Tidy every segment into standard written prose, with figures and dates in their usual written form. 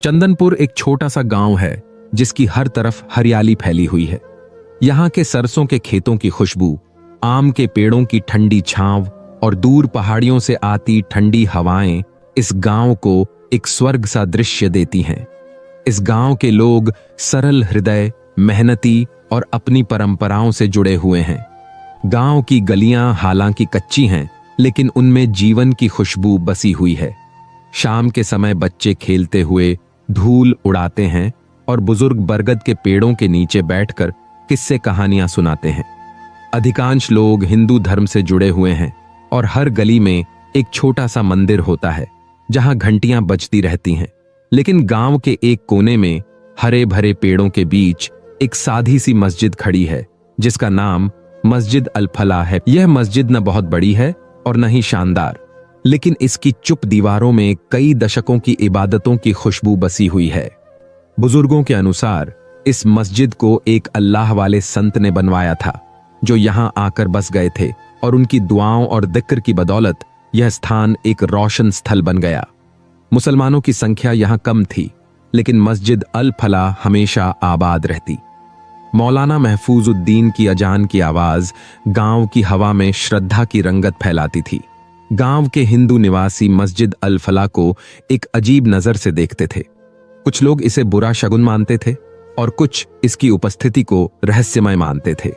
चंदनपुर एक छोटा सा गांव है जिसकी हर तरफ हरियाली फैली हुई है। यहाँ के सरसों के खेतों की खुशबू, आम के पेड़ों की ठंडी छांव और दूर पहाड़ियों से आती ठंडी हवाएं इस गांव को एक स्वर्ग सा दृश्य देती हैं। इस गांव के लोग सरल हृदय, मेहनती और अपनी परंपराओं से जुड़े हुए हैं। गांव की गलियां हालांकि कच्ची हैं, लेकिन उनमें जीवन की खुशबू बसी हुई है। शाम के समय बच्चे खेलते हुए धूल उड़ाते हैं और बुजुर्ग बरगद के पेड़ों के नीचे बैठकर किस्से कहानियां सुनाते हैं। अधिकांश लोग हिंदू धर्म से जुड़े हुए हैं और हर गली में एक छोटा सा मंदिर होता है जहां घंटियां बजती रहती हैं। लेकिन गांव के एक कोने में हरे भरे पेड़ों के बीच एक सादी सी मस्जिद खड़ी है जिसका नाम मस्जिद अल फलाह है। यह मस्जिद न बहुत बड़ी है और न ही शानदार, लेकिन इसकी चुप दीवारों में कई दशकों की इबादतों की खुशबू बसी हुई है। बुजुर्गों के अनुसार इस मस्जिद को एक अल्लाह वाले संत ने बनवाया था जो यहां आकर बस गए थे, और उनकी दुआओं और जिक्र की बदौलत यह स्थान एक रोशन स्थल बन गया। मुसलमानों की संख्या यहां कम थी, लेकिन मस्जिद अल फलाह हमेशा आबाद रहती। मौलाना महफूजुद्दीन की अजान की आवाज गांव की हवा में श्रद्धा की रंगत फैलाती थी। गांव के हिंदू निवासी मस्जिद अल फलाह को एक अजीब नजर से देखते थे। कुछ लोग इसे बुरा शगुन मानते थे और कुछ इसकी उपस्थिति को रहस्यमय मानते थे।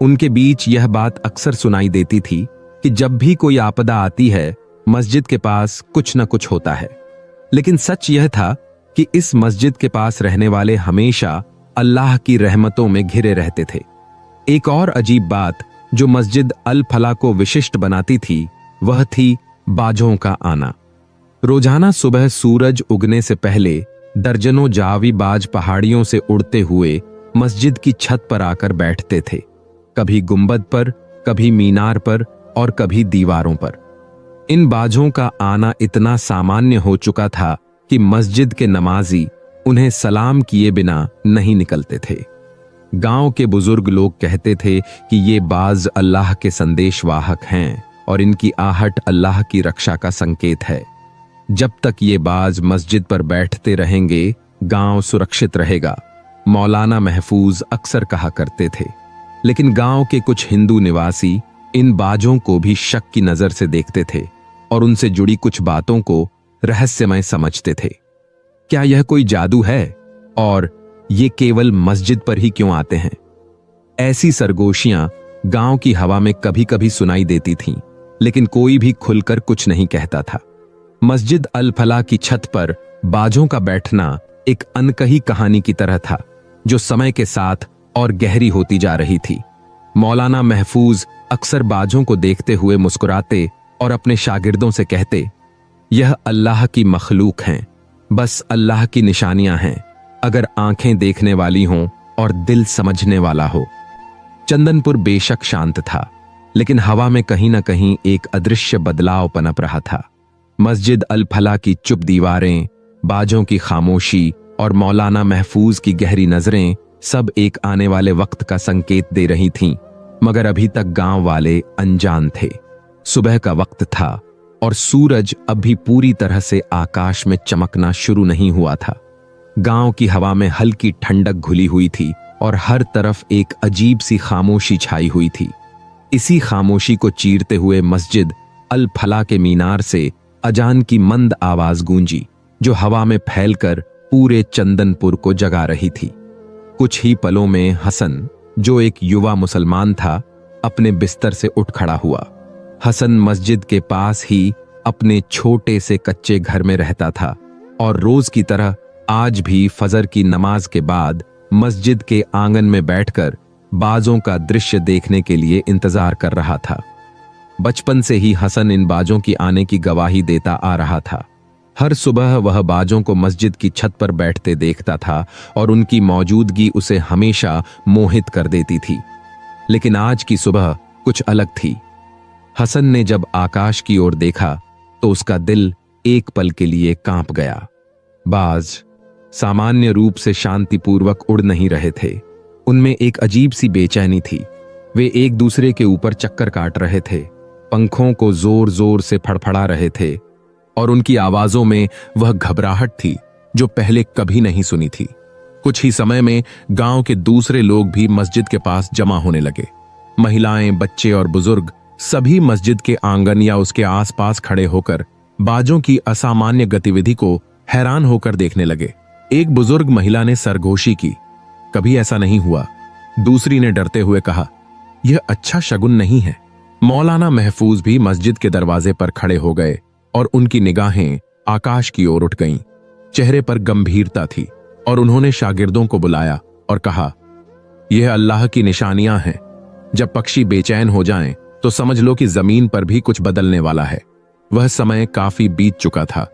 उनके बीच यह बात अक्सर सुनाई देती थी कि जब भी कोई आपदा आती है, मस्जिद के पास कुछ न कुछ होता है। लेकिन सच यह था कि इस मस्जिद के पास रहने वाले हमेशा अल्लाह की रहमतों में घिरे रहते थे। एक और अजीब बात जो मस्जिद अल फलाह को विशिष्ट बनाती थी वह थी बाजों का आना। रोजाना सुबह सूरज उगने से पहले दर्जनों जावी बाज पहाड़ियों से उड़ते हुए मस्जिद की छत पर आकर बैठते थे, कभी गुंबद पर, कभी मीनार पर और कभी दीवारों पर। इन बाजों का आना इतना सामान्य हो चुका था कि मस्जिद के नमाजी उन्हें सलाम किए बिना नहीं निकलते थे। गांव के बुजुर्ग लोग कहते थे कि ये बाज अल्लाह के संदेशवाहक हैं और इनकी आहट अल्लाह की रक्षा का संकेत है। जब तक ये बाज मस्जिद पर बैठते रहेंगे, गांव सुरक्षित रहेगा, मौलाना महफूज अक्सर कहा करते थे। लेकिन गांव के कुछ हिंदू निवासी इन बाजों को भी शक की नजर से देखते थे और उनसे जुड़ी कुछ बातों को रहस्यमय समझते थे। क्या यह कोई जादू है और ये केवल मस्जिद पर ही क्यों आते हैं? ऐसी सरगोशियां गांव की हवा में कभी कभी सुनाई देती थीं, लेकिन कोई भी खुलकर कुछ नहीं कहता था। मस्जिद अल फलाह की छत पर बाजों का बैठना एक अनकही कहानी की तरह था जो समय के साथ और गहरी होती जा रही थी। मौलाना महफूज अक्सर बाजों को देखते हुए मुस्कुराते और अपने शागिर्दों से कहते, यह अल्लाह की मखलूक हैं, बस अल्लाह की निशानियां हैं, अगर आंखें देखने वाली हों और दिल समझने वाला हो। चंदनपुर बेशक शांत था, लेकिन हवा में कहीं ना कहीं एक अदृश्य बदलाव पनप रहा था। मस्जिद अल फलाह की चुप दीवारें, बाजों की खामोशी और मौलाना महफूज की गहरी नजरें सब एक आने वाले वक्त का संकेत दे रही थीं, मगर अभी तक गांव वाले अनजान थे। सुबह का वक्त था और सूरज अब भी पूरी तरह से आकाश में चमकना शुरू नहीं हुआ था। गांव की हवा में हल्की ठंडक घुली हुई थी और हर तरफ एक अजीब सी खामोशी छाई हुई थी। इसी खामोशी को चीरते हुए मस्जिद अल फलाह के मीनार से अजान की मंद आवाज गूंजी, जो हवा में फैलकर पूरे चंदनपुर को जगा रही थी। कुछ ही पलों में हसन, जो एक युवा मुसलमान था, अपने बिस्तर से उठ खड़ा हुआ। हसन मस्जिद के पास ही अपने छोटे से कच्चे घर में रहता था और रोज की तरह आज भी फजर की नमाज के बाद मस्जिद के आंगन में बैठकर बाजों का दृश्य देखने के लिए इंतजार कर रहा था। बचपन से ही हसन इन बाजों की आने की गवाही देता आ रहा था। हर सुबह वह बाजों को मस्जिद की छत पर बैठते देखता था और उनकी मौजूदगी उसे हमेशा मोहित कर देती थी। लेकिन आज की सुबह कुछ अलग थी। हसन ने जब आकाश की ओर देखा तो उसका दिल एक पल के लिए कांप गया। बाज सामान्य रूप से शांतिपूर्वक उड़ नहीं रहे थे, उनमें एक अजीब सी बेचैनी थी। वे एक दूसरे के ऊपर चक्कर काट रहे थे, पंखों को जोर जोर से फड़फड़ा रहे थे और उनकी आवाजों में वह घबराहट थी जो पहले कभी नहीं सुनी थी। कुछ ही समय में गांव के दूसरे लोग भी मस्जिद के पास जमा होने लगे। महिलाएं, बच्चे और बुजुर्ग सभी मस्जिद के आंगन या उसके आसपास खड़े होकर बाजों की असामान्य गतिविधि को हैरान होकर देखने लगे। एक बुजुर्ग महिला ने सरगोशी की, कभी ऐसा नहीं हुआ। दूसरी ने डरते हुए कहा, यह अच्छा शगुन नहीं है। मौलाना महफूज भी मस्जिद के दरवाजे पर खड़े हो गए और उनकी निगाहें आकाश की ओर उठ गईं। चेहरे पर गंभीरता थी और उन्होंने शागिर्दों को बुलाया और कहा, यह अल्लाह की निशानियां हैं। जब पक्षी बेचैन हो जाएं तो समझ लो कि जमीन पर भी कुछ बदलने वाला है। वह समय काफी बीत चुका था,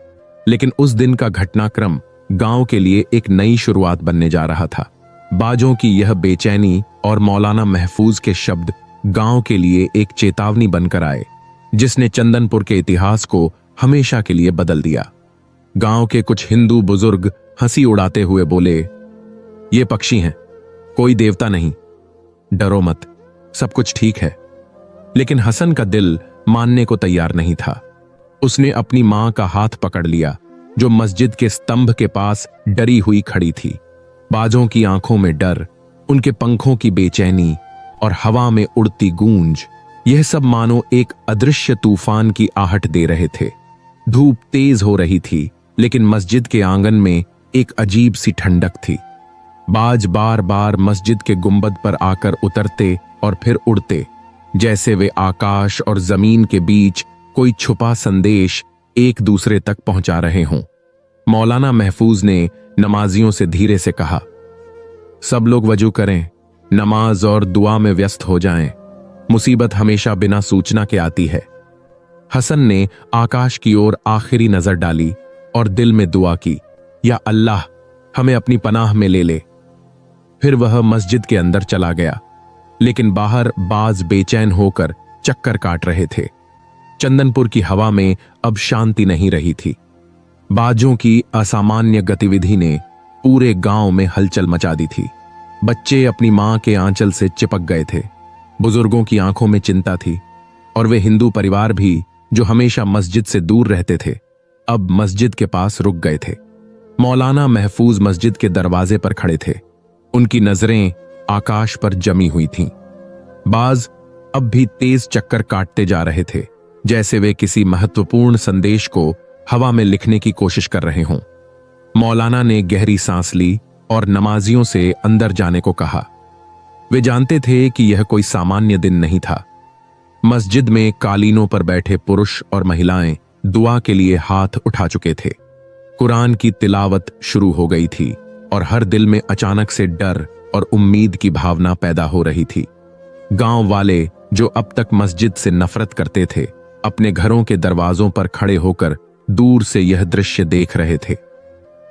लेकिन उस दिन का घटनाक्रम गांव के लिए एक नई शुरुआत बनने जा रहा था। बाजों की यह बेचैनी और मौलाना महफूज के शब्द गांव के लिए एक चेतावनी बनकर आए, जिसने चंदनपुर के इतिहास को हमेशा के लिए बदल दिया। गांव के कुछ हिंदू बुजुर्ग हंसी उड़ाते हुए बोले, ये पक्षी हैं, कोई देवता नहीं, डरो मत, सब कुछ ठीक है। लेकिन हसन का दिल मानने को तैयार नहीं था। उसने अपनी मां का हाथ पकड़ लिया, जो मस्जिद के स्तंभ के पास डरी हुई खड़ी थी। बाजों की आंखों में डर, उनके पंखों की बेचैनी और हवा में उड़ती गूंज, यह सब मानो एक अदृश्य तूफान की आहट दे रहे थे। धूप तेज हो रही थी, लेकिन मस्जिद के आंगन में एक अजीब सी ठंडक थी। बाज बार बार मस्जिद के गुंबद पर आकर उतरते और फिर उड़ते, जैसे वे आकाश और जमीन के बीच कोई छुपा संदेश एक दूसरे तक पहुंचा रहे हों। मौलाना महफूज ने नमाजियों से धीरे से कहा, सब लोग वजू करें, नमाज और दुआ में व्यस्त हो जाएं। मुसीबत हमेशा बिना सूचना के आती है। हसन ने आकाश की ओर आखिरी नजर डाली और दिल में दुआ की, या अल्लाह हमें अपनी पनाह में ले ले। फिर वह मस्जिद के अंदर चला गया, लेकिन बाहर बाज बेचैन होकर चक्कर काट रहे थे। चंदनपुर की हवा में अब शांति नहीं रही थी। बाजों की असामान्य गतिविधि ने पूरे गांव में हलचल मचा दी थी। बच्चे अपनी मां के आंचल से चिपक गए थे। बुजुर्गों की आंखों में चिंता थी, और वे हिंदू परिवार भी जो हमेशा मस्जिद से दूर रहते थे, अब मस्जिद के पास रुक गए थे। मौलाना महफूज मस्जिद के दरवाजे पर खड़े थे। उनकी नजरें आकाश पर जमी हुई थीं। बाज अब भी तेज चक्कर काटते जा रहे थे, जैसे वे किसी महत्वपूर्ण संदेश को हवा में लिखने की कोशिश कर रहे हों। मौलाना ने गहरी सांस ली और नमाजियों से अंदर जाने को कहा। वे जानते थे कि यह कोई सामान्य दिन नहीं था। मस्जिद में कालीनों पर बैठे पुरुष और महिलाएं दुआ के लिए हाथ उठा चुके थे। कुरान की तिलावत शुरू हो गई थी और हर दिल में अचानक से डर और उम्मीद की भावना पैदा हो रही थी। गांव वाले जो अब तक मस्जिद से नफरत करते थे, अपने घरों के दरवाजों पर खड़े होकर दूर से यह दृश्य देख रहे थे।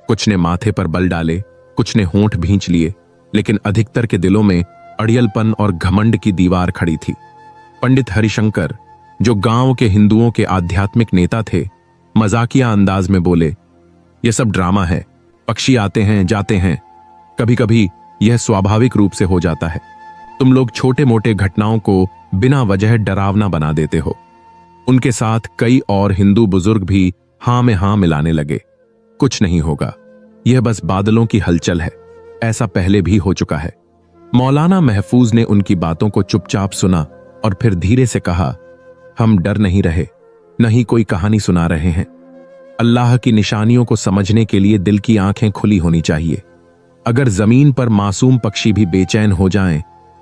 कुछ ने माथे पर बल डाले, कुछ ने होंठ भींच लिए, लेकिन अधिकतर के दिलों में अड़ियलपन और घमंड की दीवार खड़ी थी। पंडित हरिशंकर, जो गांव के हिंदुओं के आध्यात्मिक नेता थे, मजाकिया अंदाज में बोले, यह सब ड्रामा है, पक्षी आते हैं जाते हैं, कभी कभी यह स्वाभाविक रूप से हो जाता है। तुम लोग छोटे मोटे घटनाओं को बिना वजह डरावना बना देते हो। उनके साथ कई और हिंदू बुजुर्ग भी हां में हां मिलाने लगे। कुछ नहीं होगा, यह बस बादलों की हलचल है, ऐसा पहले भी हो चुका है। मौलाना महफूज ने उनकी बातों को चुपचाप सुना और फिर धीरे से कहा, हम डर नहीं रहे, न ही कोई कहानी सुना रहे हैं। अल्लाह की निशानियों को समझने के लिए दिल की आंखें खुली होनी चाहिए। अगर जमीन पर मासूम पक्षी भी बेचैन हो जाएं,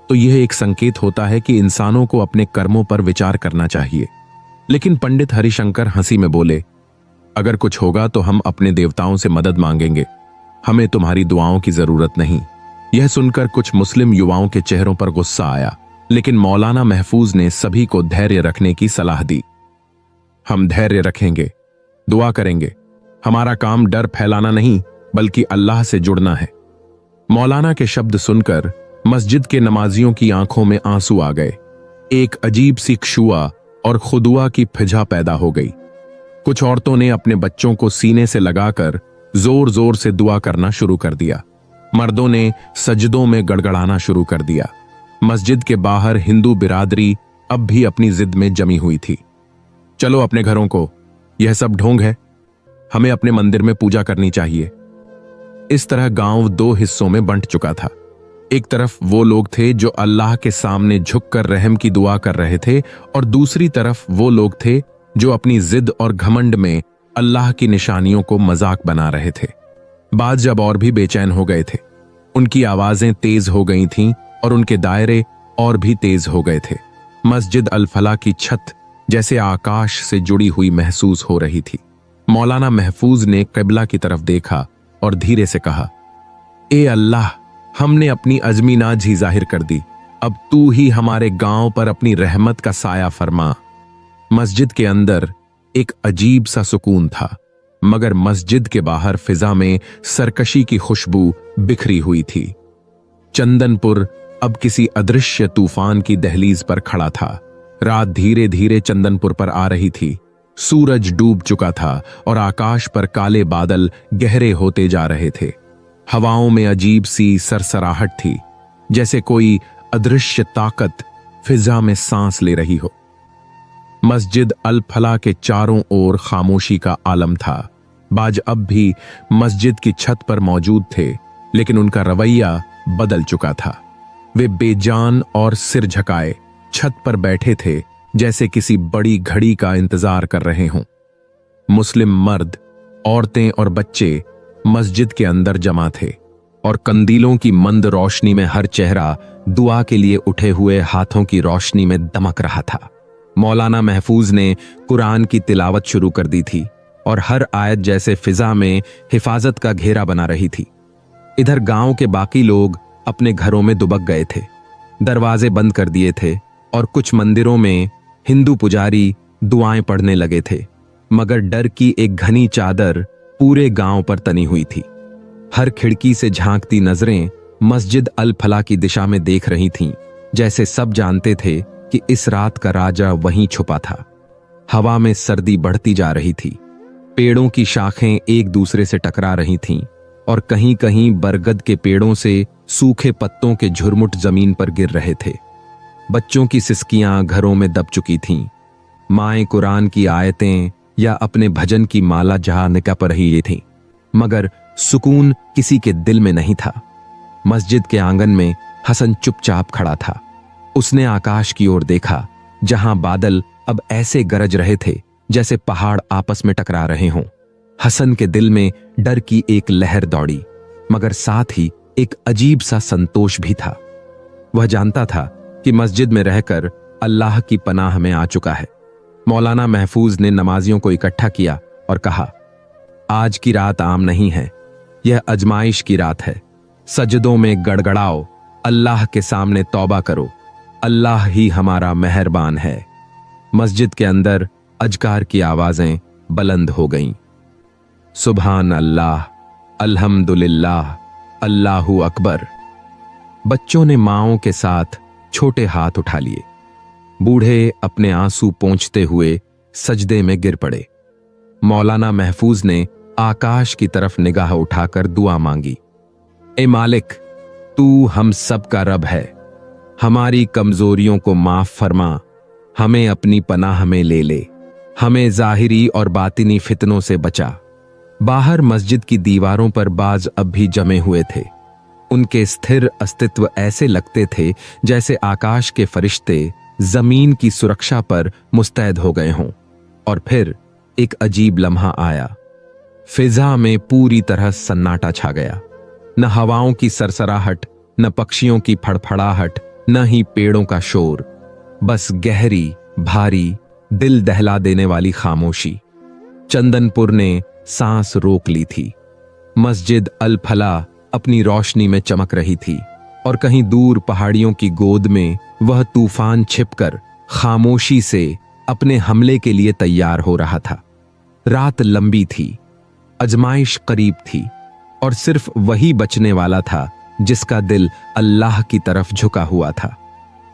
तो यह एक संकेत होता है कि इंसानों को अपने कर्मों पर विचार करना चाहिए। लेकिन पंडित हरिशंकर हंसी में बोले, अगर कुछ होगा तो हम अपने देवताओं से मदद मांगेंगे, हमें तुम्हारी दुआओं की जरूरत नहीं। यह सुनकर कुछ मुस्लिम युवाओं के चेहरों पर गुस्सा आया, लेकिन मौलाना महफूज ने सभी को धैर्य रखने की सलाह दी। हम धैर्य रखेंगे, दुआ करेंगे, हमारा काम डर फैलाना नहीं बल्कि अल्लाह से जुड़ना है। मौलाना के शब्द सुनकर मस्जिद के नमाजियों की आंखों में आंसू आ गए। एक अजीब सी खुशुआ और खुदुआ की फिजा पैदा हो गई। कुछ औरतों ने अपने बच्चों को सीने से लगाकर जोर जोर से दुआ करना शुरू कर दिया। मर्दों ने सजदों में गड़गड़ाना शुरू कर दिया। मस्जिद के बाहर हिंदू बिरादरी अब भी अपनी जिद में जमी हुई थी। चलो अपने घरों को, यह सब ढोंग है, हमें अपने मंदिर में पूजा करनी चाहिए। इस तरह गांव दो हिस्सों में बंट चुका था। एक तरफ वो लोग थे जो अल्लाह के सामने झुककर रहम की दुआ कर रहे थे, और दूसरी तरफ वो लोग थे जो अपनी जिद और घमंड में अल्लाह की निशानियों को मजाक बना रहे थे। बात जब और भी बेचैन हो गए थे, उनकी आवाजें तेज हो गई थीं और उनके दायरे और भी तेज हो गए थे। मस्जिद अल फलाह की छत जैसे आकाश से जुड़ी हुई महसूस हो रही थी। मौलाना महफूज ने क़िबला की तरफ देखा और धीरे से कहा, ए अल्लाह, हमने अपनी अज़मी नाज़ी जाहिर कर दी, अब तू ही हमारे गांव पर अपनी रहमत का साया फरमा। मस्जिद के अंदर एक अजीब सा सुकून था, मगर मस्जिद के बाहर फिजा में सरकशी की खुशबू बिखरी हुई थी। चंदनपुर अब किसी अदृश्य तूफान की दहलीज पर खड़ा था। रात धीरे धीरे चंदनपुर पर आ रही थी। सूरज डूब चुका था और आकाश पर काले बादल गहरे होते जा रहे थे। हवाओं में अजीब सी सरसराहट थी, जैसे कोई अदृश्य ताकत फिजा में सांस ले रही हो। मस्जिद अल फलाह के चारों ओर खामोशी का आलम था। बाज अब भी मस्जिद की छत पर मौजूद थे, लेकिन उनका रवैया बदल चुका था। वे बेजान और सिर झुकाए छत पर बैठे थे, जैसे किसी बड़ी घड़ी का इंतजार कर रहे हों। मुस्लिम मर्द, औरतें और बच्चे मस्जिद के अंदर जमा थे, और कंदीलों की मंद रोशनी में हर चेहरा दुआ के लिए उठे हुए हाथों की रोशनी में दमक रहा था। मौलाना महफूज ने कुरान की तिलावत शुरू कर दी थी, और हर आयत जैसे फिजा में हिफाजत का घेरा बना रही थी। इधर गांव के बाकी लोग अपने घरों में दुबक गए थे, दरवाजे बंद कर दिए थे, और कुछ मंदिरों में हिंदू पुजारी दुआएं पढ़ने लगे थे, मगर डर की एक घनी चादर पूरे गांव पर तनी हुई थी। हर खिड़की से झांकती नजरें मस्जिद अल फलाह की दिशा में देख रही थीं, जैसे सब जानते थे कि इस रात का राजा वहीं छुपा था। हवा में सर्दी बढ़ती जा रही थी। पेड़ों की शाखें एक दूसरे से टकरा रही थीं, और कहीं कहीं बरगद के पेड़ों से सूखे पत्तों के झुरमुट जमीन पर गिर रहे थे। बच्चों की सिसकियां घरों में दब चुकी थीं। माएं कुरान की आयतें या अपने भजन की माला जहां निकप रही थीं, मगर सुकून किसी के दिल में नहीं था। मस्जिद के आंगन में हसन चुपचाप खड़ा था। उसने आकाश की ओर देखा, जहां बादल अब ऐसे गरज रहे थे जैसे पहाड़ आपस में टकरा रहे हों। हसन के दिल में डर की एक लहर दौड़ी, मगर साथ ही एक अजीब सा संतोष भी था। वह जानता था कि मस्जिद में रहकर अल्लाह की पनाह में आ चुका है। मौलाना महफूज ने नमाजियों को इकट्ठा किया और कहा, आज की रात आम नहीं है, यह अजमाइश की रात है। सजदों में गड़गड़ाओ, अल्लाह के सामने तौबा करो, अल्लाह ही हमारा मेहरबान है। मस्जिद के अंदर अजकार की आवाजें बुलंद हो गईं। सुभान अल्लाह, अल्हम्दुलिल्लाह, अल्लाहु अकबर। बच्चों ने माओं के साथ छोटे हाथ उठा लिए। बूढ़े अपने आंसू पोंछते हुए सजदे में गिर पड़े। मौलाना महफूज ने आकाश की तरफ निगाह उठाकर दुआ मांगी, ए मालिक, तू हम सब का रब है, हमारी कमजोरियों को माफ फरमा, हमें अपनी पनाह में ले ले, हमें जाहिरी और बातिनी फितनों से बचा। बाहर मस्जिद की दीवारों पर बाज अब भी जमे हुए थे। उनके स्थिर अस्तित्व ऐसे लगते थे जैसे आकाश के फरिश्ते जमीन की सुरक्षा पर मुस्तैद हो गए हों। और फिर एक अजीब लम्हा आया। फिजा में पूरी तरह सन्नाटा छा गया। न हवाओं की सरसराहट, न पक्षियों की फड़फड़ाहट, न ही पेड़ों का शोर, बस गहरी, भारी, दिल दहला देने वाली खामोशी। चंदनपुर ने सांस रोक ली थी। मस्जिद अल फलाह अपनी रोशनी में चमक रही थी, और कहीं दूर पहाड़ियों की गोद में वह तूफान छिपकर खामोशी से अपने हमले के लिए तैयार हो रहा था। रात लंबी थी, अजमाइश करीब थी, और सिर्फ वही बचने वाला था जिसका दिल अल्लाह की तरफ झुका हुआ था।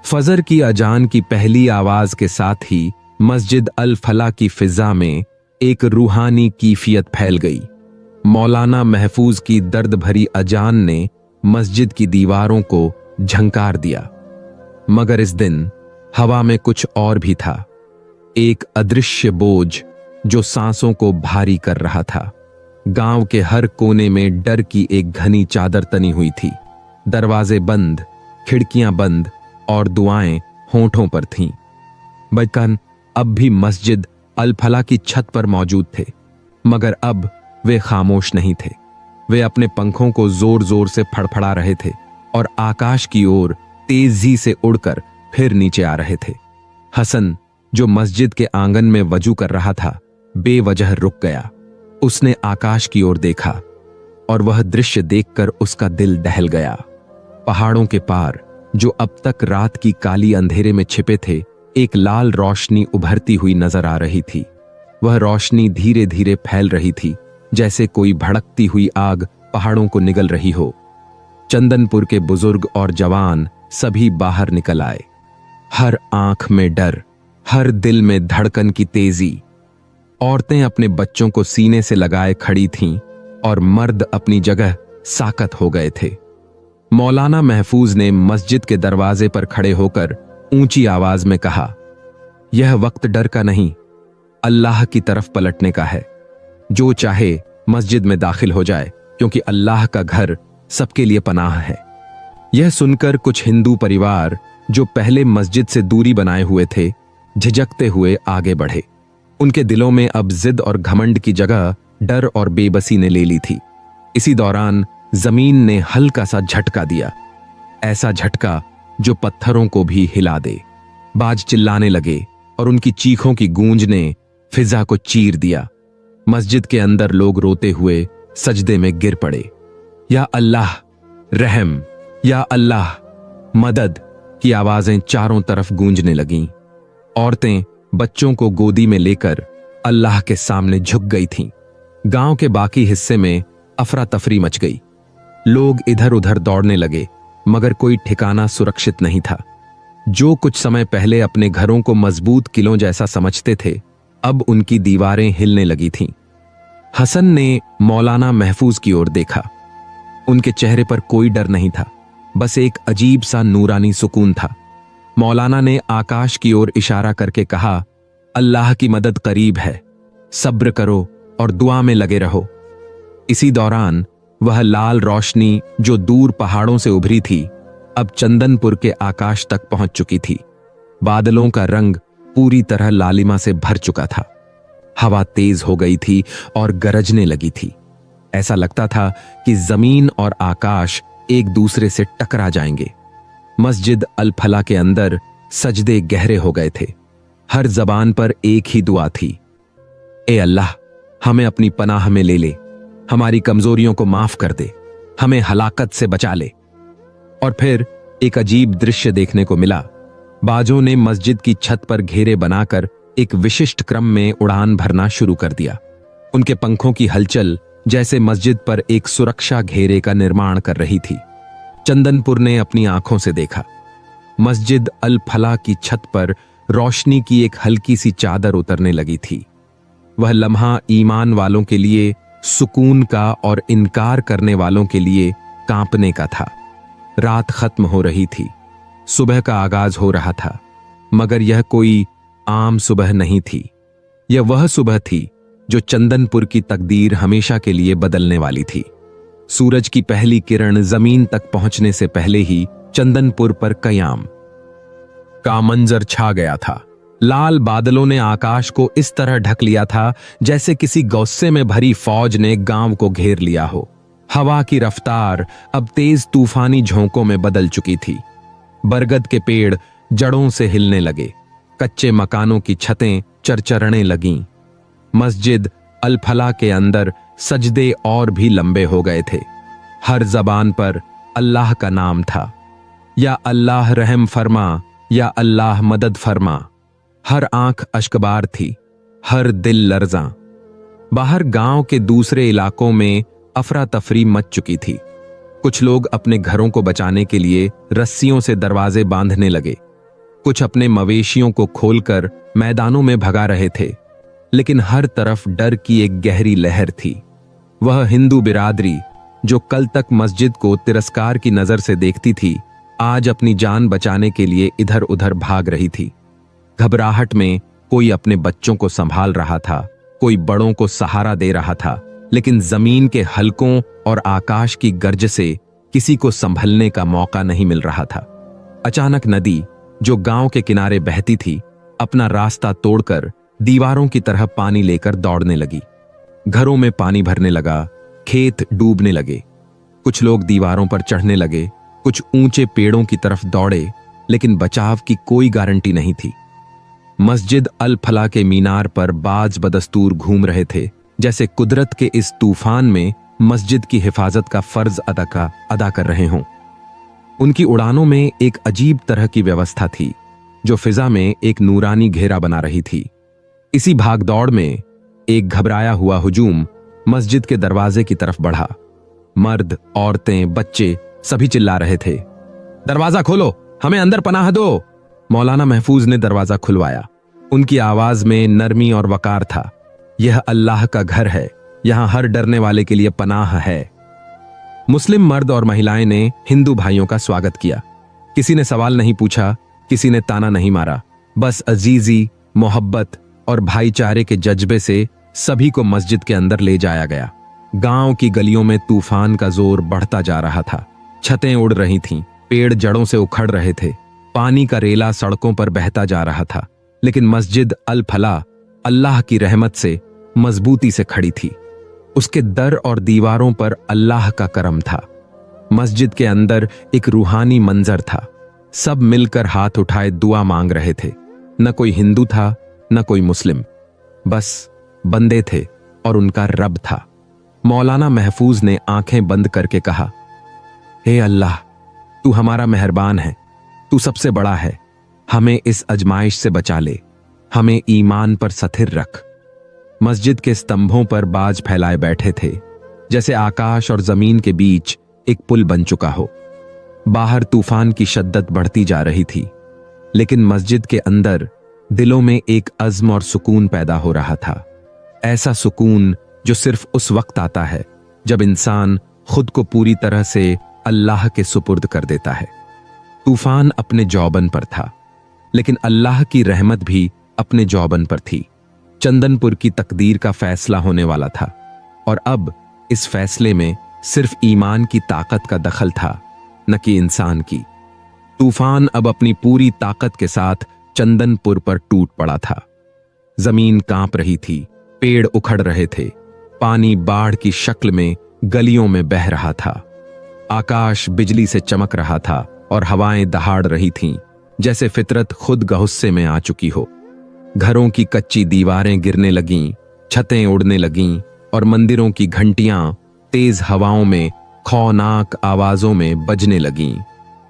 फजर की अजान की पहली आवाज के साथ ही मस्जिद अल फलाह की फिजा में एक रूहानी कैफियत फैल गई। मौलाना महफूज की दर्द भरी अजान ने मस्जिद की दीवारों को झंकार दिया। मगर इस दिन हवा में कुछ और भी था, एक अदृश्य बोझ जो सांसों को भारी कर रहा था। गांव के हर कोने में डर की एक घनी चादर तनी हुई थी। दरवाजे बंद, खिड़कियां बंद और दुआएं होंठों पर थीं। बचपन अब भी मस्जिद अल फला की छत पर मौजूद थे, मगर अब वे खामोश नहीं थे। वे अपने पंखों को जोर जोर से फड़फड़ा रहे थे और आकाश की ओर तेजी से उड़कर फिर नीचे आ रहे थे। हसन, जो मस्जिद के आंगन में वजू कर रहा था, बेवजह रुक गया। उसने आकाश की ओर देखा और वह दृश्य देखकर उसका दिल दहल गया। पहाड़ों के पार, जो अब तक रात की काली अंधेरे में छिपे थे, एक लाल रोशनी उभरती हुई नजर आ रही थी। वह रोशनी धीरे धीरे फैल रही थी, जैसे कोई भड़कती हुई आग पहाड़ों को निगल रही हो। चंदनपुर के बुजुर्ग और जवान सभी बाहर निकल आए। हर आंख में डर, हर दिल में धड़कन की तेजी। औरतें अपने बच्चों को सीने से लगाए खड़ी थीं और मर्द अपनी जगह साकत हो गए थे। मौलाना महफूज ने मस्जिद के दरवाजे पर खड़े होकर ऊंची आवाज में कहा, यह वक्त डर का नहीं, अल्लाह की तरफ पलटने का है। जो चाहे मस्जिद में दाखिल हो जाए, क्योंकि अल्लाह का घर सबके लिए पनाह है। यह सुनकर कुछ हिंदू परिवार, जो पहले मस्जिद से दूरी बनाए हुए थे, झिझकते हुए आगे बढ़े। उनके दिलों में अब जिद और घमंड की जगह डर और बेबसी ने ले ली थी। इसी दौरान जमीन ने हल्का सा झटका दिया, ऐसा झटका जो पत्थरों को भी हिला दे। बाज चिल्लाने लगे और उनकी चीखों की गूंज ने फिजा को चीर दिया। मस्जिद के अंदर लोग रोते हुए सजदे में गिर पड़े। या अल्लाह रहम, या अल्लाह मदद की आवाजें चारों तरफ गूंजने लगीं। औरतें बच्चों को गोदी में लेकर अल्लाह के सामने झुक गई थीं। गांव के बाकी हिस्से में अफरा तफरी मच गई। लोग इधर उधर दौड़ने लगे, मगर कोई ठिकाना सुरक्षित नहीं था। जो कुछ समय पहले अपने घरों को मजबूत किलों जैसा समझते थे, अब उनकी दीवारें हिलने लगी थीं। हसन ने मौलाना महफूज की ओर देखा। उनके चेहरे पर कोई डर नहीं था, बस एक अजीब सा नूरानी सुकून था। मौलाना ने आकाश की ओर इशारा करके कहा, अल्लाह की मदद करीब है, सब्र करो और दुआ में लगे रहो। इसी दौरान वह लाल रोशनी जो दूर पहाड़ों से उभरी थी, अब चंदनपुर के आकाश तक पहुंच चुकी थी। बादलों का रंग पूरी तरह लालिमा से भर चुका था। हवा तेज हो गई थी और गरजने लगी थी। ऐसा लगता था कि जमीन और आकाश एक दूसरे से टकरा जाएंगे। मस्जिद अल फला के अंदर सजदे गहरे हो गए थे। हर जबान पर एक ही दुआ थी, ए अल्लाह, हमें अपनी पनाह में ले ले, हमारी कमजोरियों को माफ कर दे, हमें हलाकत से बचा ले। और फिर एक अजीब दृश्य देखने को मिला। बाजों ने मस्जिद की छत पर घेरे बनाकर एक विशिष्ट क्रम में उड़ान भरना शुरू कर दिया। उनके पंखों की हलचल जैसे मस्जिद पर एक सुरक्षा घेरे का निर्माण कर रही थी। चंदनपुर ने अपनी आंखों से देखा। मस्जिद अल फला की छत पर रोशनी की एक हल्की सी चादर उतरने लगी थी। वह लम्हा ईमान वालों के लिए सुकून का और इनकार करने वालों के लिए कांपने का था। रात खत्म हो रही थी, सुबह का आगाज हो रहा था, मगर यह कोई आम सुबह नहीं थी। यह वह सुबह थी जो चंदनपुर की तकदीर हमेशा के लिए बदलने वाली थी। सूरज की पहली किरण जमीन तक पहुंचने से पहले ही चंदनपुर पर कयाम का मंजर छा गया था। लाल बादलों ने आकाश को इस तरह ढक लिया था जैसे किसी गौस्से में भरी फौज ने गांव को घेर लिया हो। हवा की रफ्तार अब तेज तूफानी झोंकों में बदल चुकी थी। बरगद के पेड़ जड़ों से हिलने लगे। कच्चे मकानों की छतें चरचरने लगीं। मस्जिद अल फला के अंदर सजदे और भी लंबे हो गए थे। हर जबान पर अल्लाह का नाम था। या अल्लाह रहम फरमा, या अल्लाह मदद फरमा। हर आंख अश्कबार थी, हर दिल लर्जा। बाहर गांव के दूसरे इलाकों में अफरा तफरी मच चुकी थी। कुछ लोग अपने घरों को बचाने के लिए रस्सियों से दरवाजे बांधने लगे। कुछ अपने मवेशियों को खोलकर मैदानों में भगा रहे थे। लेकिन हर तरफ डर की एक गहरी लहर थी। वह हिंदू बिरादरी जो कल तक मस्जिद को तिरस्कार की नजर से देखती थी, आज अपनी जान बचाने के लिए इधर उधर भाग रही थी। घबराहट में कोई अपने बच्चों को संभाल रहा था, कोई बड़ों को सहारा दे रहा था, लेकिन जमीन के हलकों और आकाश की गर्ज से किसी को संभलने का मौका नहीं मिल रहा था। अचानक नदी, जो गांव के किनारे बहती थी, अपना रास्ता तोड़कर दीवारों की तरह पानी लेकर दौड़ने लगी। घरों में पानी भरने लगा, खेत डूबने लगे। कुछ लोग दीवारों पर चढ़ने लगे, कुछ ऊंचे पेड़ों की तरफ दौड़े, लेकिन बचाव की कोई गारंटी नहीं थी। मस्जिद अल फला के मीनार पर बाज बदस्तूर घूम रहे थे, जैसे कुदरत के इस तूफान में मस्जिद की हिफाजत का फर्ज अदा कर रहे हों। उनकी उड़ानों में एक अजीब तरह की व्यवस्था थी, जो फिजा में एक नूरानी घेरा बना रही थी। इसी भागदौड़ में एक घबराया हुआ हुजूम मस्जिद के दरवाजे की तरफ बढ़ा। मर्द, औरतें, बच्चे सभी चिल्ला रहे थे, दरवाजा खोलो, हमें अंदर पनाह दो। मौलाना महफूज ने दरवाजा खुलवाया। उनकी आवाज में नरमी और वकार था। यह अल्लाह का घर है, यहां हर डरने वाले के लिए पनाह है। मुस्लिम मर्द और महिलाएं ने हिंदू भाइयों का स्वागत किया। किसी ने सवाल नहीं पूछा, किसी ने ताना नहीं मारा। बस अजीजी, मोहब्बत और भाईचारे के जज्बे से सभी को मस्जिद के अंदर ले जाया गया। गांव की गलियों में तूफान का जोर बढ़ता जा रहा था। छतें उड़ रही थीं, पेड़ जड़ों से उखड़ रहे थे, पानी का रेला सड़कों पर बहता जा रहा था। लेकिन मस्जिद अल फला अल्लाह की रहमत से मजबूती से खड़ी थी। उसके दर और दीवारों पर अल्लाह का करम था। मस्जिद के अंदर एक रूहानी मंजर था। सब मिलकर हाथ उठाए दुआ मांग रहे थे। न कोई हिंदू था, न कोई मुस्लिम, बस बंदे थे और उनका रब था। मौलाना महफूज ने आंखें बंद करके कहा, हे अल्लाह, तू हमारा मेहरबान है, तू सबसे बड़ा है, हमें इस अजमाइश से बचा ले, हमें ईमान पर स्थिर रख। मस्जिद के स्तंभों पर बाज फैलाए बैठे थे, जैसे आकाश और जमीन के बीच एक पुल बन चुका हो। बाहर तूफान की शद्दत बढ़ती जा रही थी, लेकिन मस्जिद के अंदर दिलों में एक अज़्म और सुकून पैदा हो रहा था। ऐसा सुकून जो सिर्फ उस वक्त आता है जब इंसान खुद को पूरी तरह से अल्लाह के सुपुर्द कर देता है। तूफान अपने जौबन पर था, लेकिन अल्लाह की रहमत भी अपने जौबन पर थी। चंदनपुर की तकदीर का फैसला होने वाला था, और अब इस फैसले में सिर्फ ईमान की ताकत का दखल था, न कि इंसान की। तूफान अब अपनी पूरी ताकत के साथ चंदनपुर पर टूट पड़ा था। जमीन कांप रही थी, पेड़ उखड़ रहे थे, पानी बाढ़ की शक्ल में गलियों में बह रहा था। आकाश बिजली से चमक रहा था और हवाएं दहाड़ रही थीं, जैसे फितरत खुद गुस्से में आ चुकी हो। घरों की कच्ची दीवारें गिरने लगीं, छतें उड़ने लगीं और मंदिरों की घंटियां तेज हवाओं में खौफनाक आवाजों में बजने लगीं।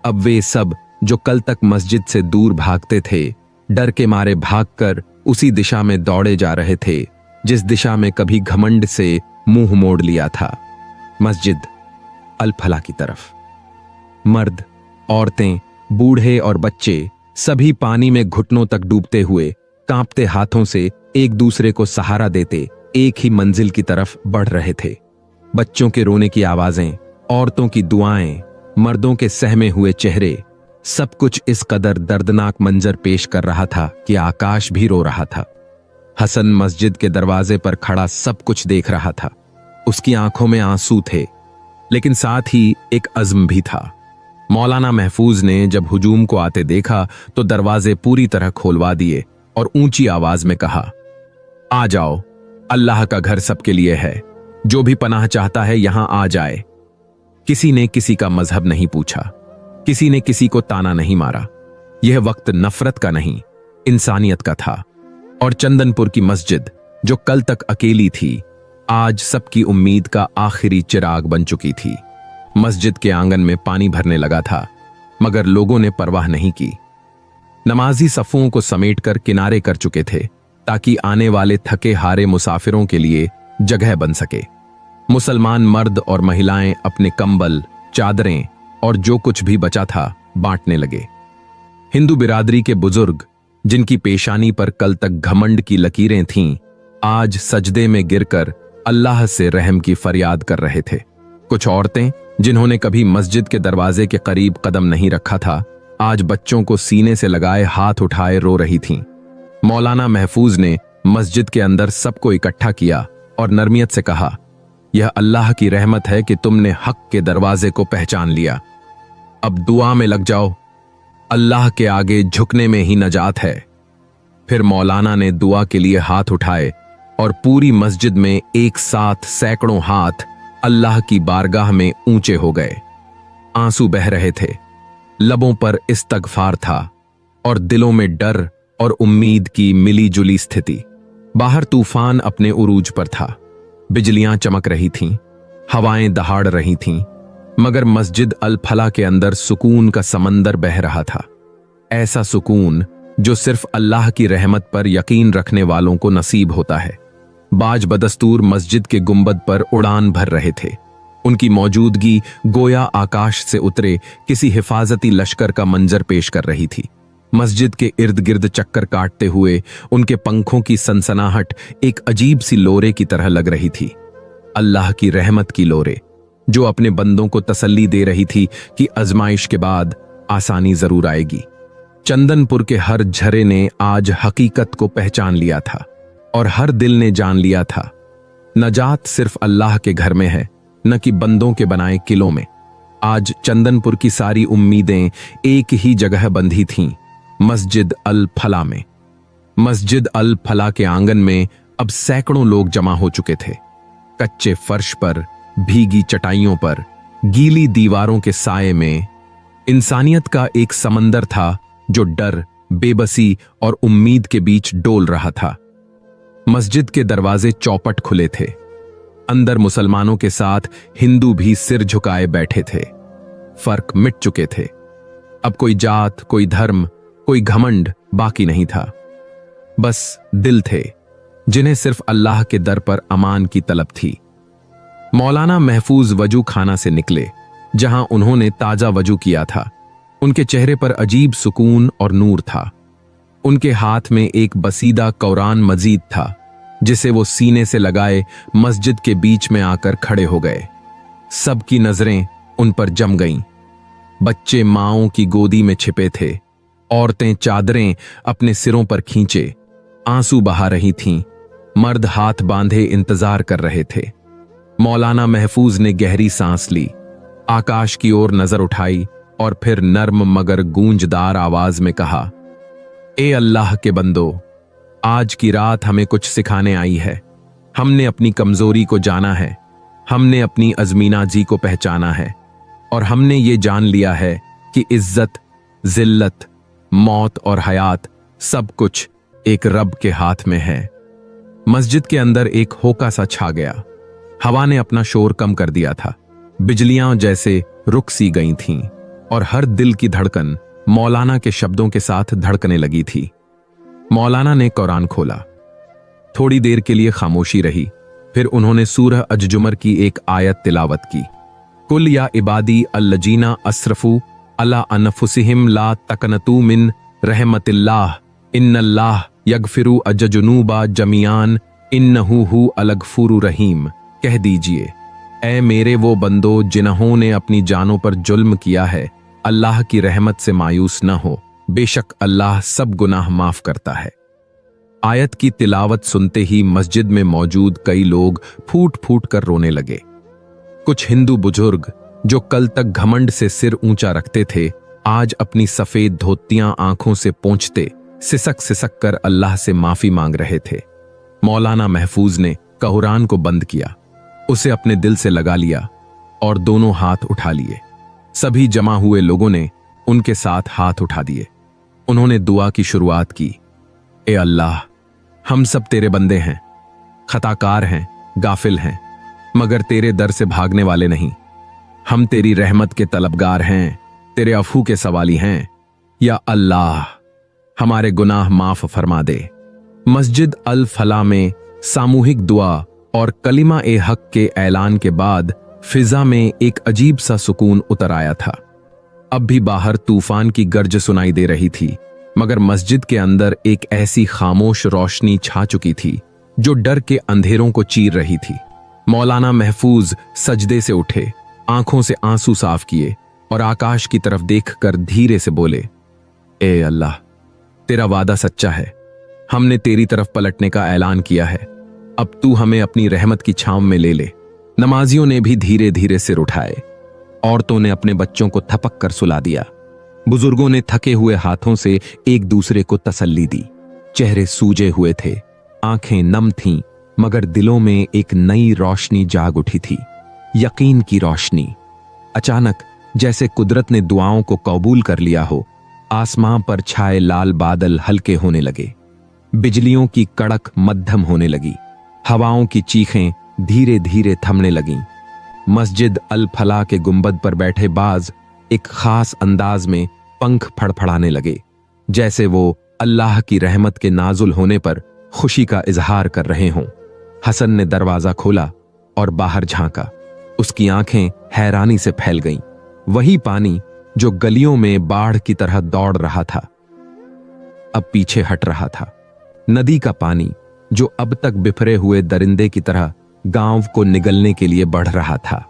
अब वे सब जो कल तक मस्जिद से दूर भागते थे, डर के मारे भागकर उसी दिशा में दौड़े जा रहे थे जिस दिशा में कभी घमंड से मुंह मोड़ लिया था, मस्जिद अल फला की तरफ। मर्द, औरतें, बूढ़े और बच्चे सभी पानी में घुटनों तक डूबते हुए कांपते हाथों से एक दूसरे को सहारा देते एक ही मंजिल की तरफ बढ़ रहे थे। बच्चों के रोने की आवाजें, औरतों की दुआएं, मर्दों के सहमे हुए चेहरे, सब कुछ इस कदर दर्दनाक मंजर पेश कर रहा था कि आकाश भी रो रहा था। हसन मस्जिद के दरवाजे पर खड़ा सब कुछ देख रहा था। उसकी आंखों में आंसू थे, लेकिन साथ ही एक अज़्म भी था। मौलाना महफूज ने जब हुजूम को आते देखा तो दरवाजे पूरी तरह खोलवा दिए और ऊंची आवाज में कहा, आ जाओ, अल्लाह का घर सबके लिए है, जो भी पनाह चाहता है यहां आ जाए। किसी ने किसी का मजहब नहीं पूछा, किसी ने किसी को ताना नहीं मारा। यह वक्त नफरत का नहीं, इंसानियत का था। और चंदनपुर की मस्जिद, जो कल तक अकेली थी, आज सबकी उम्मीद का आखिरी चिराग बन चुकी थी। मस्जिद के आंगन में पानी भरने लगा था, मगर लोगों ने परवाह नहीं की। नमाजी सफ़ों को समेटकर किनारे कर चुके थे, ताकि आने वाले थके हारे मुसाफिरों के लिए जगह बन सके। मुसलमान मर्द और महिलाएं अपने कंबल, चादरें और जो कुछ भी बचा था बांटने लगे। हिंदू बिरादरी के बुजुर्ग, जिनकी पेशानी पर कल तक घमंड की लकीरें थीं, आज सजदे में गिरकर अल्लाह से रहम की फरियाद कर रहे थे। कुछ औरतें, जिन्होंने कभी मस्जिद के दरवाजे के करीब कदम नहीं रखा था, आज बच्चों को सीने से लगाए हाथ उठाए रो रही थीं। मौलाना महफूज ने मस्जिद के अंदर सबको इकट्ठा किया और नरमियत से कहा, यह अल्लाह की रहमत है कि तुमने हक के दरवाजे को पहचान लिया। अब दुआ में लग जाओ, अल्लाह के आगे झुकने में ही नजात है। फिर मौलाना ने दुआ के लिए हाथ उठाए और पूरी मस्जिद में एक साथ सैकड़ों हाथ अल्लाह की बारगाह में ऊंचे हो गए। आंसू बह रहे थे, लबों पर इस्तगफार था और दिलों में डर और उम्मीद की मिली जुली स्थिति। बाहर तूफान अपने उरूज पर था, बिजलियां चमक रही थीं, हवाएं दहाड़ रही थीं, मगर मस्जिद अल फला के अंदर सुकून का समंदर बह रहा था। ऐसा सुकून जो सिर्फ अल्लाह की रहमत पर यकीन रखने वालों को नसीब होता है। बाज बदस्तूर मस्जिद के गुंबद पर उड़ान भर रहे थे। उनकी मौजूदगी गोया आकाश से उतरे किसी हिफाजती लश्कर का मंजर पेश कर रही थी। मस्जिद के इर्द गिर्द चक्कर काटते हुए उनके पंखों की सनसनाहट एक अजीब सी लोरे की तरह लग रही थी। अल्लाह की रहमत की लोरे जो अपने बंदों को तसल्ली दे रही थी कि आजमाइश के बाद आसानी जरूर आएगी। चंदनपुर के हर झरे ने आज हकीकत को पहचान लिया था और हर दिल ने जान लिया था, नजात सिर्फ अल्लाह के घर में है, न कि बंदों के बनाए किलों में। आज चंदनपुर की सारी उम्मीदें एक ही जगह बंधी थीं, मस्जिद अल फला में। मस्जिद अल फला के आंगन में अब सैकड़ों लोग जमा हो चुके थे। कच्चे फर्श पर, भीगी चटाइयों पर, गीली दीवारों के साए में इंसानियत का एक समंदर था जो डर, बेबसी और उम्मीद के बीच डोल रहा था। मस्जिद के दरवाजे चौपट खुले थे। अंदर मुसलमानों के साथ हिंदू भी सिर झुकाए बैठे थे। फर्क मिट चुके थे। अब कोई जात, कोई धर्म, कोई घमंड बाकी नहीं था। बस दिल थे जिन्हें सिर्फ अल्लाह के दर पर अमान की तलब थी। मौलाना महफूज वजू खाना से निकले, जहां उन्होंने ताजा वजू किया था। उनके चेहरे पर अजीब सुकून और नूर था। उनके हाथ में एक बसीदा कुरान मजीद था, जिसे वो सीने से लगाए मस्जिद के बीच में आकर खड़े हो गए। सबकी नजरें उन पर जम गईं। बच्चे माओं की गोदी में छिपे थे, औरतें चादरें अपने सिरों पर खींचे आंसू बहा रही थीं, मर्द हाथ बांधे इंतजार कर रहे थे। मौलाना महफूज ने गहरी सांस ली, आकाश की ओर नजर उठाई और फिर नर्म मगर गूंजदार आवाज में कहा, ए अल्लाह के बंदो, आज की रात हमें कुछ सिखाने आई है। हमने अपनी कमजोरी को जाना है, हमने अपनी अजमीना जी को पहचाना है और हमने ये जान लिया है कि इज्जत, जिल्लत, मौत और हयात सब कुछ एक रब के हाथ में है। मस्जिद के अंदर एक होका सा छा गया। हवा ने अपना शोर कम कर दिया था। बिजलियां जैसे रुक सी गई थीं और हर दिल की धड़कन मौलाना के शब्दों के साथ धड़कने लगी थी। मौलाना ने कुरान खोला। थोड़ी देर के लिए खामोशी रही। फिर उन्होंने सूरह अज-जुमर की एक आयत तिलावत की। कुल या इबादी अल्लजीना असरफू अला अनफुसिहिम ला तकनतू मिन रहमतिल्लाह इन्नल्लाह यगफिरु अजजुनूबा जमियान इन्नहु हु अलगफुरु रहीम। कह दीजिए, ऐ मेरे वो बंदो जिन्हों ने अपनी जानों पर जुल्म किया है, अल्लाह की रहमत से मायूस न हो, बेशक अल्लाह सब गुनाह माफ करता है। आयत की तिलावत सुनते ही मस्जिद में मौजूद कई लोग फूट फूट कर रोने लगे। कुछ हिंदू बुजुर्ग जो कल तक घमंड से सिर ऊंचा रखते थे, आज अपनी सफेद धोतियां आंखों से पोंछते सिसक सिसक कर अल्लाह से माफी मांग रहे थे। मौलाना महफूज ने कुरान को बंद किया, उसे अपने दिल से लगा लिया और दोनों हाथ उठा लिए। सभी जमा हुए लोगों ने उनके साथ हाथ उठा दिए। उन्होंने दुआ की शुरुआत की। ए अल्लाह, हम सब तेरे बंदे हैं, खताकार हैं, गाफिल हैं, मगर तेरे दर से भागने वाले नहीं। हम तेरी रहमत के तलबगार हैं, तेरे अफू के सवाली हैं। या अल्लाह, हमारे गुनाह माफ फरमा दे। मस्जिद अल फला में सामूहिक दुआ और कलिमा ए हक के ऐलान के बाद फिजा में एक अजीब सा सुकून उतर आया था। अब भी बाहर तूफान की गर्ज सुनाई दे रही थी, मगर मस्जिद के अंदर एक ऐसी खामोश रोशनी छा चुकी थी जो डर के अंधेरों को चीर रही थी। मौलाना महफूज सजदे से उठे, आंखों से आंसू साफ किए और आकाश की तरफ देखकर धीरे से बोले, ए अल्लाह, तेरा वादा सच्चा है। हमने तेरी तरफ पलटने का ऐलान किया है। अब तू हमें अपनी रहमत की छांव में ले ले। नमाजियों ने भी धीरे धीरे सिर उठाए। औरतों ने अपने बच्चों को थपक कर सुला दिया। बुजुर्गों ने थके हुए हाथों से एक दूसरे को तसल्ली दी। चेहरे सूजे हुए थे, आंखें नम थीं, मगर दिलों में एक नई रोशनी जाग उठी थी, यकीन की रोशनी। अचानक जैसे कुदरत ने दुआओं को कबूल कर लिया हो, आसमां पर छाए लाल बादल हल्के होने लगे, बिजलियों की कड़क मध्यम होने लगी, हवाओं की चीखें धीरे धीरे थमने लगीं। मस्जिद अल फलाह के गुंबद पर बैठे बाज एक खास अंदाज में पंख फड़फड़ाने लगे, जैसे वो अल्लाह की रहमत के नाजुल होने पर खुशी का इजहार कर रहे हों। हसन ने दरवाजा खोला और बाहर झांका। उसकी आंखें हैरानी से फैल गईं। वही पानी जो गलियों में बाढ़ की तरह दौड़ रहा था, अब पीछे हट रहा था। नदी का पानी जो अब तक बिफरे हुए दरिंदे की तरह गांव को निगलने के लिए बढ़ रहा था,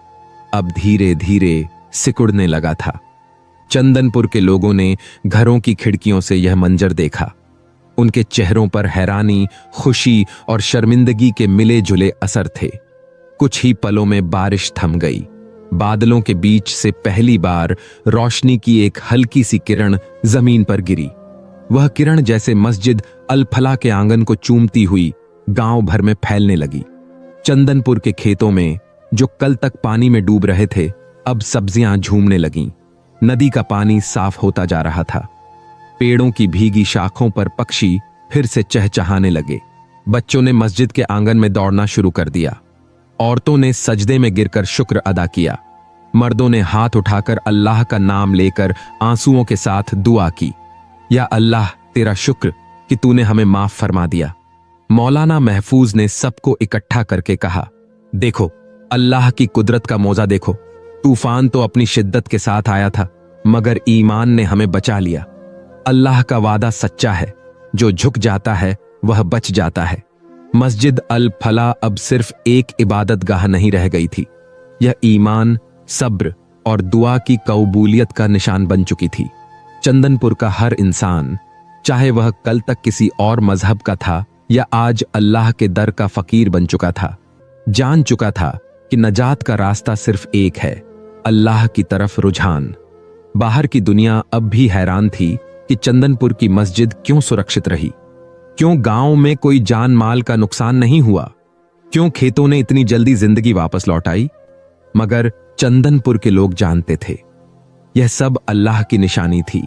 अब धीरे धीरे सिकुड़ने लगा था। चंदनपुर के लोगों ने घरों की खिड़कियों से यह मंजर देखा। उनके चेहरों पर हैरानी, खुशी और शर्मिंदगी के मिले जुले असर थे। कुछ ही पलों में बारिश थम गई। बादलों के बीच से पहली बार रोशनी की एक हल्की सी किरण जमीन पर गिरी। वह किरण जैसे मस्जिद अल फलाह के आंगन को चूमती हुई गांव भर में फैलने लगी। चंदनपुर के खेतों में जो कल तक पानी में डूब रहे थे, अब सब्जियां झूमने लगीं। नदी का पानी साफ होता जा रहा था। पेड़ों की भीगी शाखों पर पक्षी फिर से चहचहाने लगे। बच्चों ने मस्जिद के आंगन में दौड़ना शुरू कर दिया। औरतों ने सजदे में गिरकर शुक्र अदा किया। मर्दों ने हाथ उठाकर अल्लाह का नाम लेकर आंसुओं के साथ दुआ की, या अल्लाह तेरा शुक्र कि तूने हमें माफ फरमा दिया। मौलाना महफूज ने सबको इकट्ठा करके कहा, देखो अल्लाह की कुदरत का मौजा देखो। तूफान तो अपनी शिद्दत के साथ आया था, मगर ईमान ने हमें बचा लिया। अल्लाह का वादा सच्चा है, जो झुक जाता है वह बच जाता है। मस्जिद अल फलाह अब सिर्फ एक इबादत गाह नहीं रह गई थी, यह ईमान, सब्र और दुआ की कबूलियत का निशान बन चुकी थी। चंदनपुर का हर इंसान, चाहे वह कल तक किसी और मजहब का था या आज अल्लाह के दर का फकीर बन चुका था, जान चुका था कि नजात का रास्ता सिर्फ एक है, अल्लाह की तरफ रुझान। बाहर की दुनिया अब भी हैरान थी कि चंदनपुर की मस्जिद क्यों सुरक्षित रही, क्यों गांव में कोई जान माल का नुकसान नहीं हुआ, क्यों खेतों ने इतनी जल्दी जिंदगी वापस लौटाई। मगर चंदनपुर के लोग जानते थे, यह सब अल्लाह की निशानी थी,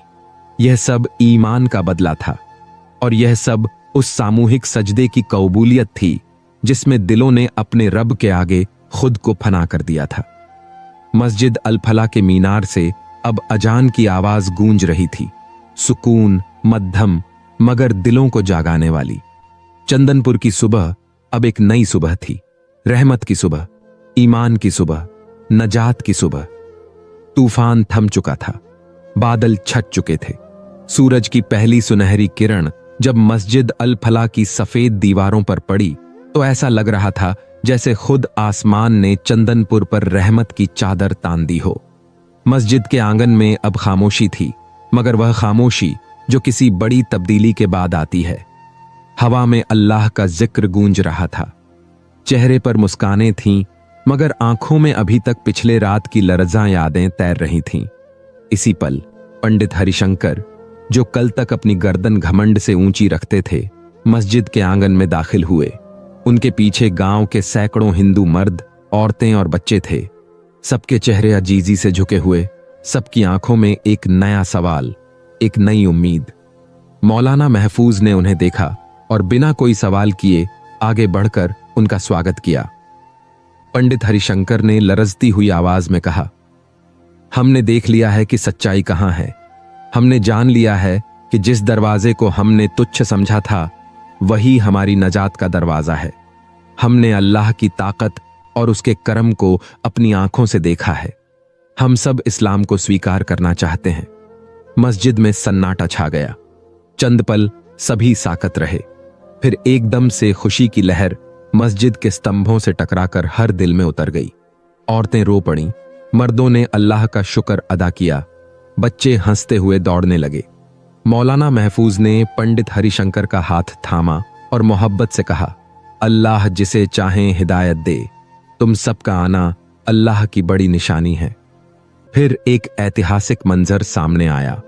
यह सब ईमान का बदला था, और यह सब उस सामूहिक सजदे की कबूलियत थी जिसमें दिलों ने अपने रब के आगे खुद को फना कर दिया था। मस्जिद अल फलाह के मीनार से अब अजान की आवाज गूंज रही थी, सुकून, मध्यम, मगर दिलों को जागाने वाली। चंदनपुर की सुबह अब एक नई सुबह थी, रहमत की सुबह, ईमान की सुबह, नजात की सुबह। तूफान थम चुका था, बादल छट चुके थे। सूरज की पहली सुनहरी किरण जब मस्जिद अल फलाह की सफेद दीवारों पर पड़ी तो ऐसा लग रहा था जैसे खुद आसमान ने चंदनपुर पर रहमत की चादर तान दी हो। मस्जिद के आंगन में अब खामोशी थी, मगर वह खामोशी जो किसी बड़ी तब्दीली के बाद आती है। हवा में अल्लाह का जिक्र गूंज रहा था, चेहरे पर मुस्कानें थीं, मगर आंखों में अभी तक पिछले रात की लरज़ां यादें तैर रही थीं। इसी पल पंडित हरिशंकर, जो कल तक अपनी गर्दन घमंड से ऊंची रखते थे, मस्जिद के आंगन में दाखिल हुए। उनके पीछे गांव के सैकड़ों हिंदू मर्द, औरतें और बच्चे थे। सबके चेहरे अजीजी से झुके हुए, सबकी आंखों में एक नया सवाल, एक नई उम्मीद। मौलाना महफूज ने उन्हें देखा और बिना कोई सवाल किए आगे बढ़कर उनका स्वागत किया। पंडित हरिशंकर ने लरजती हुई आवाज में कहा, हमने देख लिया है कि सच्चाई कहां है। हमने जान लिया है कि जिस दरवाजे को हमने तुच्छ समझा था वही हमारी नजात का दरवाजा है। हमने अल्लाह की ताकत और उसके करम को अपनी आंखों से देखा है। हम सब इस्लाम को स्वीकार करना चाहते हैं। मस्जिद में सन्नाटा छा गया। चंद पल सभी साकत रहे, फिर एकदम से खुशी की लहर मस्जिद के स्तंभों से टकराकर हर दिल में उतर गई। औरतें रो पड़ीं, मर्दों ने अल्लाह का शुक्र अदा किया, बच्चे हंसते हुए दौड़ने लगे। मौलाना महफूज ने पंडित हरिशंकर का हाथ थामा और मोहब्बत से कहा, अल्लाह जिसे चाहे हिदायत दे। तुम सबका आना अल्लाह की बड़ी निशानी है। फिर एक ऐतिहासिक मंजर सामने आया।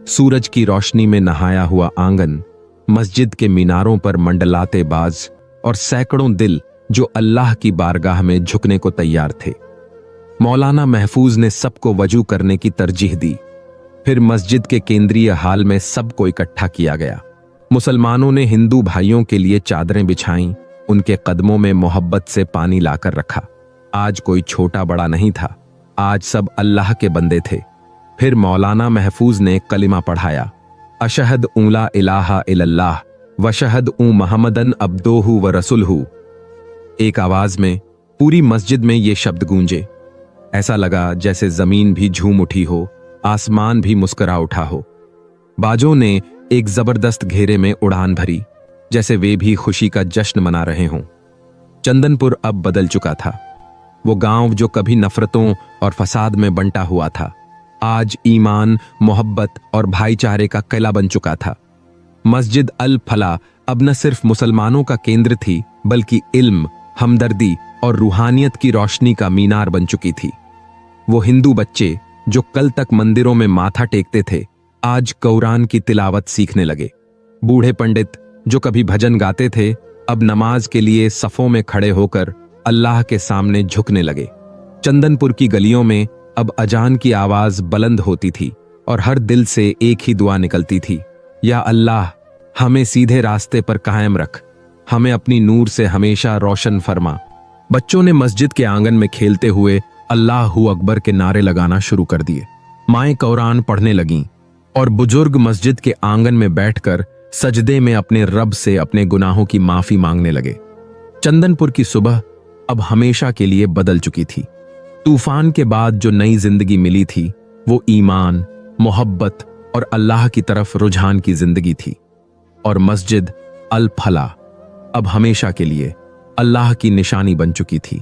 सूरज की रोशनी में नहाया हुआ आंगन, मस्जिद के मीनारों पर मंडलाते बाज और सैकड़ों दिल जो अल्लाह की बारगाह में झुकने को तैयार थे। मौलाना महफूज ने सबको वजू करने की तरजीह दी। फिर मस्जिद के केंद्रीय हाल में सबको इकट्ठा किया गया। मुसलमानों ने हिंदू भाइयों के लिए चादरें बिछाईं, उनके कदमों में मोहब्बत से पानी लाकर रखा। आज कोई छोटा बड़ा नहीं था, आज सब अल्लाह के बंदे थे। फिर मौलाना महफूज ने कलिमा पढ़ाया, अशहद ला इलाहा इल्लल्लाह वशहद मोहम्मदन अब्दुहु व रसूलहु। एक आवाज में पूरी मस्जिद में ये शब्द गूंजे। ऐसा लगा जैसे जमीन भी झूम उठी हो, आसमान भी मुस्कुरा उठा हो। बाजों ने एक जबरदस्त घेरे में उड़ान भरी, जैसे वे भी खुशी का जश्न मना रहे हों। चंदनपुर अब बदल चुका था। वो गांव जो कभी नफरतों और फसाद में बंटा हुआ था, आज ईमान, मोहब्बत और भाईचारे का किला बन चुका था। मस्जिद अल फला अब न सिर्फ मुसलमानों का केंद्र थी, बल्कि इल्म, हमदर्दी और रूहानियत की रोशनी का मीनार बन चुकी थी। वो हिंदू बच्चे जो कल तक मंदिरों में माथा टेकते थे, आज कुरान की तिलावत सीखने लगे। बूढ़े पंडित जो कभी भजन गाते थे, अब नमाज के लिए सफों में खड़े होकर अल्लाह के सामने झुकने लगे। चंदनपुर की गलियों में अब अजान की आवाज बुलंद होती थी और हर दिल से एक ही दुआ निकलती थी, या अल्लाह हमें सीधे रास्ते पर कायम रख, हमें अपनी नूर से हमेशा रोशन फरमा। बच्चों ने मस्जिद के आंगन में खेलते हुए अल्लाहू अकबर के नारे लगाना शुरू कर दिए। माएं कुरान पढ़ने लगीं और बुजुर्ग मस्जिद के आंगन में बैठकर सजदे में अपने रब से अपने गुनाहों की माफी मांगने लगे। चंदनपुर की सुबह अब हमेशा के लिए बदल चुकी थी। तूफान के बाद जो नई जिंदगी मिली थी, वो ईमान, मोहब्बत और अल्लाह की तरफ रुझान की जिंदगी थी। और मस्जिद अल फला अब हमेशा के लिए अल्लाह की निशानी बन चुकी थी।